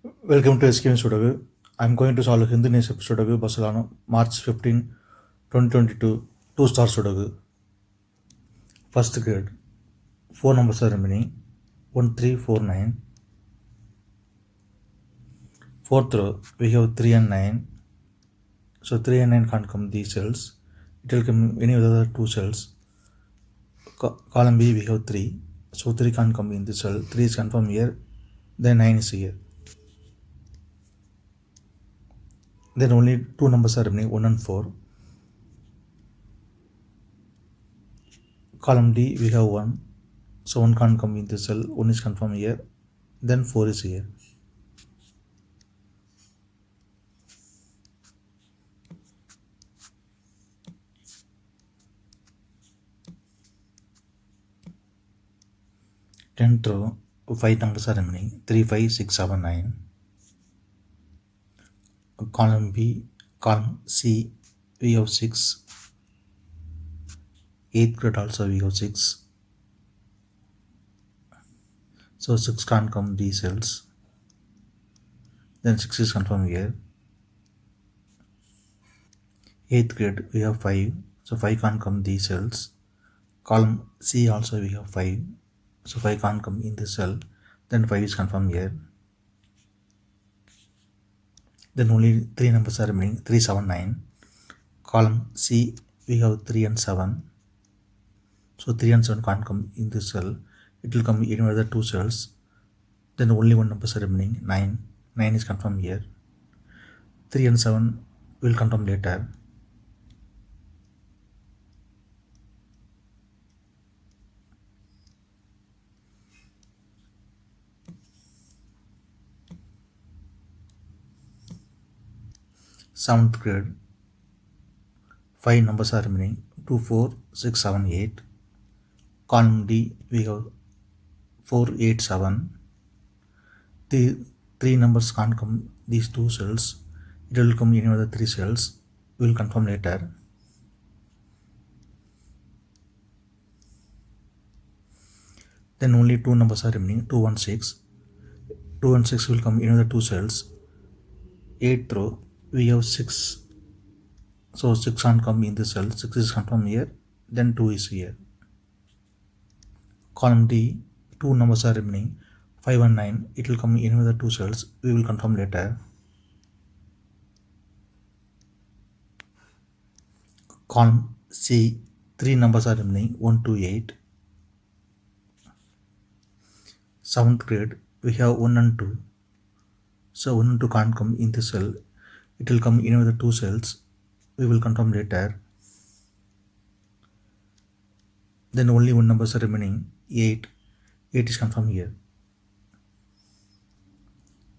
Welcome to SkVm Sudoku. I'm going to solve Hindu Nation Sudoku Barcelona, March 15, 2022, 2-star Sudoku. First grade. 4 numbers are remaining. 1, 3, 4, 9. Fourth row, we have 3 and 9. So 3 and 9 can't come these cells. It will come any other two cells. Column B, we have 3. So 3 can't come in this cell. 3 is confirmed here. Then 9 is here. Then only two numbers are remaining, 1 and 4. Column D, we have 1. So 1 can't come in this cell. 1 is confirmed here. Then 4 is here. Tenth row, 5 numbers are remaining. 3, 5, 6, 7, 9. Column B, column C, we have 6. 8th grade also we have 6. So 6 can't come these cells. Then 6 is confirmed here. 8th grade we have 5. So 5 can't come these cells. Column C also we have 5. So 5 can't come in this cell. Then 5 is confirmed here. Then only 3 numbers are remaining. 3, 7, 9. Column C we have 3 and 7. So 3 and 7 can't come in this cell. It will come in other two cells. Then only one number is remaining, 9. 9 is confirmed here. 3 and 7 will confirm later. Seventh grade, 5 numbers are remaining, 2, 4, 6, 7, 8. Column D, we have 4, 8, 7. The 3 numbers can't come these two cells. It will come in another 3 cells. We will confirm later. Then only 2 numbers are remaining, 2, 1, 6. 2 and 6 will come in another 2 cells. 8th row, we have 6. So 6 can't come in this cell. 6 is confirmed here. Then 2 is here. Column D, 2 numbers are remaining, 5 and 9. It will come in another 2 cells. We will confirm later. Column C, 3 numbers are remaining, 1, 2, 8. 7th grade, we have 1 and 2. So 1 and 2 can't come in this cell. It will come in another 2 cells. We will confirm later. Then only one number is remaining, 8. 8 is confirmed here.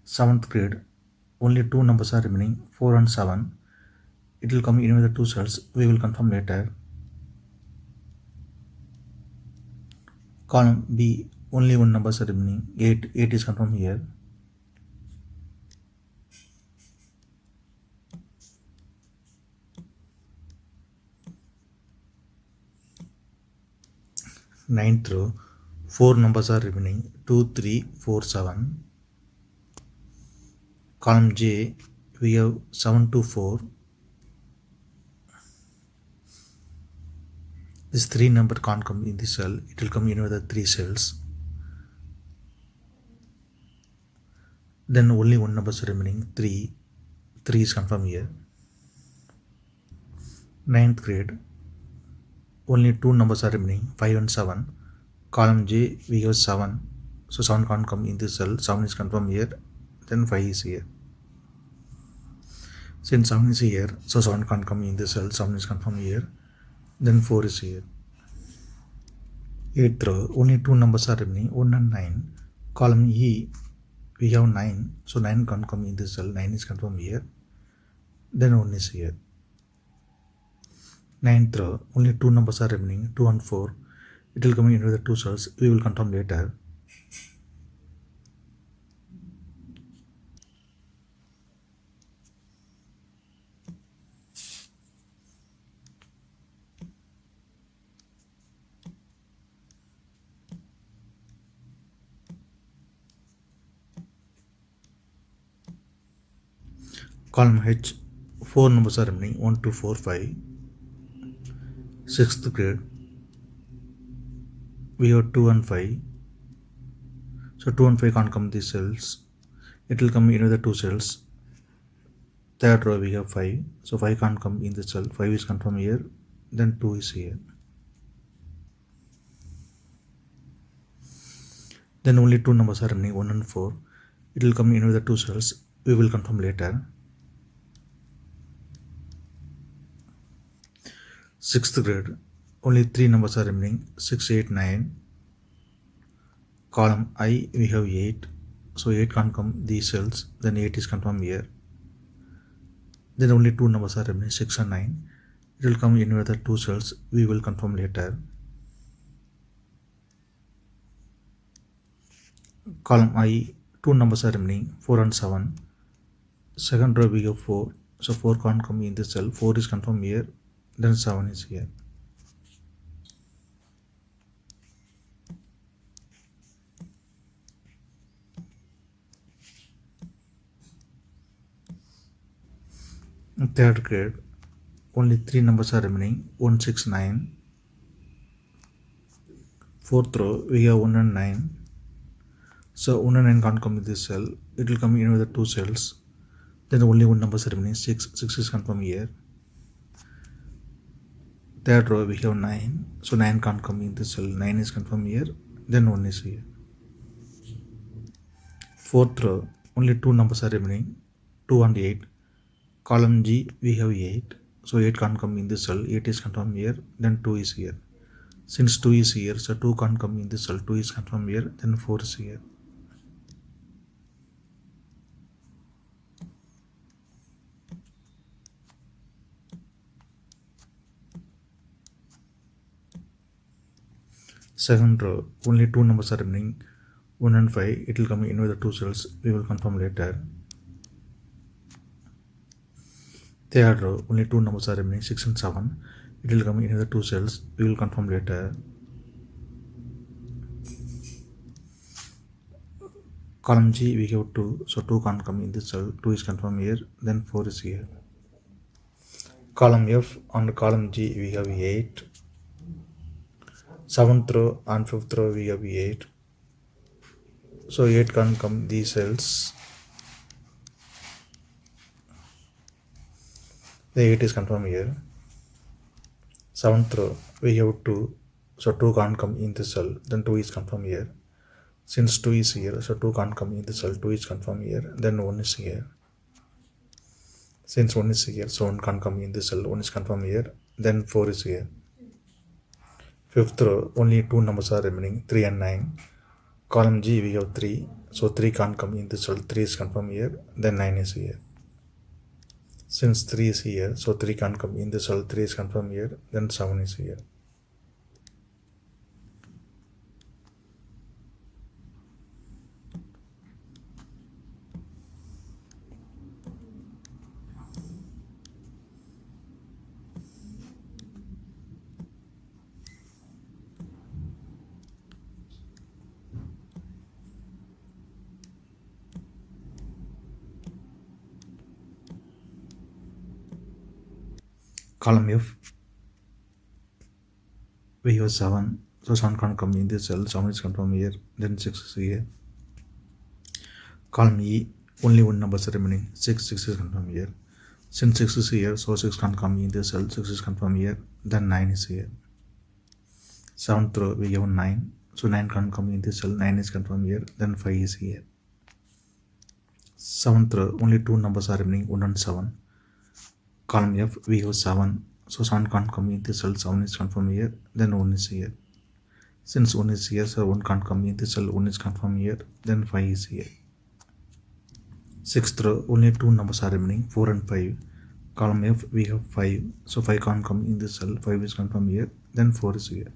7th grade, only 2 numbers are remaining, 4 and 7. It will come in another 2 cells. We will confirm later. Column B, only one number is remaining, 8. 8 is confirmed here. Ninth row, 4 numbers are remaining, 2, 3, 4, 7. Column J, we have 7 to 4. This 3 number can't come in this cell. It will come in another 3 cells. Then only one number is remaining, 3. 3 is confirmed here. 9th grade, only 2 numbers are remaining, 5 and 7. Column J, we have 7. So 7 can't come in this cell. 7 is confirmed here. Then 5 is here. Since 7 is here, so 7 can't come in this cell. 7 is confirmed here. Then 4 is here. 8th row, only 2 numbers are remaining, 1 and 9. Column E, we have 9. So 9 can't come in this cell. 9 is confirmed here. Then 1 is here. 9th row, only 2 numbers are remaining, 2 and 4. It will come in another 2 cells. We will confirm later. Column H, 4 numbers are remaining, 1, 2, 4, 5. 6th grade, we have 2 and 5. So 2 and 5 can't come these cells. It will come in with the 2 cells. Third row we have 5. So 5 can't come in the cell. 5 is confirmed here. Then 2 is here. Then only 2 numbers are remaining, 1 and 4. It will come in with the 2 cells. We will confirm later. 6th grade, only 3 numbers are remaining, 6, 8, 9. Column I, we have 8. So 8 can't come these cells. Then 8 is confirmed here. Then only 2 numbers are remaining, 6 and 9. It will come in with the 2 cells. We will confirm later. Column I, 2 numbers are remaining, 4 and 7. Second row we have 4. So 4 can't come in this cell. 4 is confirmed here. Then 7 is here. Third grade, only 3 numbers are remaining, 1, 6, 9. Fourth row we have 1 and 9. So 1 and 9 can't come in this cell. It will come in with the 2 cells. Then only 1 number is remaining, 6. 6 is confirmed here. Third row we have 9. So 9 can't come in this cell. 9 is confirmed here. Then 1 is here. Fourth row, only 2 numbers are remaining, 2 and 8. Column G, we have 8. So 8 can't come in this cell. 8 is confirmed here. Then 2 is here. Since 2 is here, so 2 can't come in this cell. 2 is confirmed here. Then 4 is here. Second row, only 2 numbers are remaining, 1 and 5. It will come in with the 2 cells. We will confirm later. Third row, only 2 numbers are remaining, 6 and 7. It will come in with the 2 cells. We will confirm later. Column G, we have 2. So 2 can't come in this cell. 2 is confirmed here. Then 4 is here. Column F, on column G, we have 8. 7th row and 5th row we have 8. So 8 can't come these cells. The 8 is confirmed here. 7th row we have 2. So 2 can't come in this cell. Then 2 is confirmed here. Since 2 is here, so 2 can't come in the cell. 2 is confirmed here. Then 1 is here. Since 1 is here, so 1 can't come in the cell. 1 is confirmed here. Then 4 is here. 5th row, only 2 numbers are remaining, 3 and 9. Column G, we have 3. So 3 can't come in the cell. 3 is confirmed here. Then 9 is here. Since 3 is here, so 3 can't come in the cell. 3 is confirmed here. Then 7 is here. Column F, we have 7. So 7 can't come in this cell. 7 is confirmed here. Then 6 is here. Column E, only 1 number is remaining, 6. 6 is confirmed here. Since 6 is here, so 6 can't come in this cell. 6 is confirmed here. Then 9 is here. 7th row we have 9. So 9 can't come in this cell. 9 is confirmed here. Then 5 is here. 7th row, only 2 numbers are remaining, 1 and 7. Column F, we have 7. So 7 can't come in this cell. 7 is confirmed here. Then 1 is here. Since 1 is here, so 1 can't come in this cell. 1 is confirmed here. Then 5 is here. 6th row, only 2 numbers are remaining, 4 and 5. Column F, we have 5. So 5 can't come in this cell. 5 is confirmed here. Then 4 is here.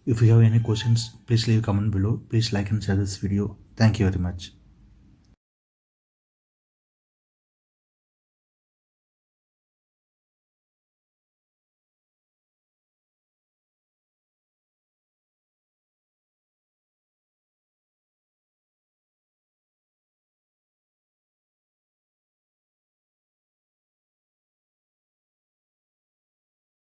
If you have any questions, please leave a comment below. Please like and share this video. Thank you very much.